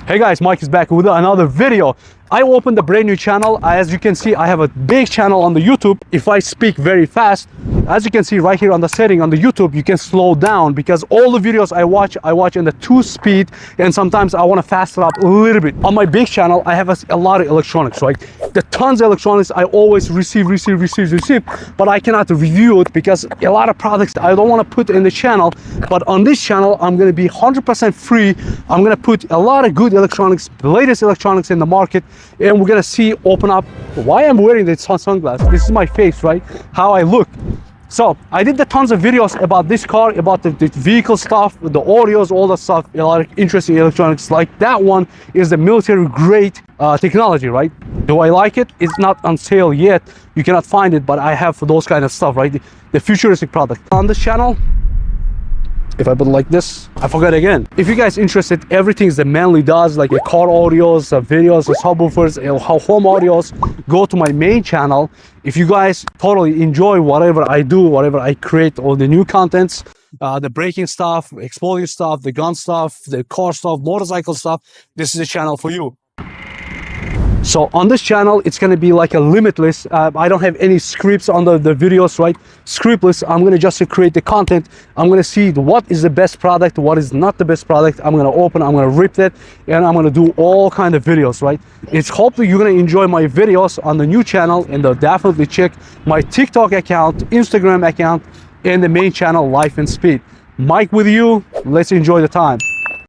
Hey guys, Mike is back with another video. I opened a brand new channel. As you can see, I have a big channel on the YouTube. If I speak very fast, as you can see right here on the setting on the YouTube, you can slow down because all the videos I watch in the 2 speed, and sometimes I want to fast it up a little bit. On my big channel, I have a lot of electronics, right? The tons of electronics I always receive, but I cannot review it because a lot of products I don't want to put in the channel. But on this channel, I'm going to be 100% free. I'm going to put a lot of good electronics, the latest electronics in the market, and we're going to see, open up why I'm wearing the sunglasses. This is my face, right? How I look. So I did the tons of videos about this car, about the vehicle stuff, the audios, all that stuff, a lot of interesting electronics. Like that one is the military grade technology, right? Do I like it? It's not on sale yet. You cannot find it, but I have those kind of stuff, right? The futuristic product on this channel. If I put it like this, I forgot again. If you guys interested, everything that Manly does, like car audios, videos, subwoofers, home audios, go to my main channel. If you guys totally enjoy whatever I do, whatever I create, all the new contents, the braking stuff, exploding stuff, the gun stuff, the car stuff, motorcycle stuff, this is a channel for you. So on this channel, it's going to be like a limitless. I don't have any scripts on the videos, right? Scriptless. I'm going to just create the content. I'm going to see what is the best product, what is not the best product. I'm going to open, I'm going to rip it, and I'm going to do all kind of videos, right? It's hopefully you're going to enjoy my videos on the new channel, and definitely check my TikTok account, Instagram account, and the main channel, Life and Speed. Mike with you. Let's enjoy the time.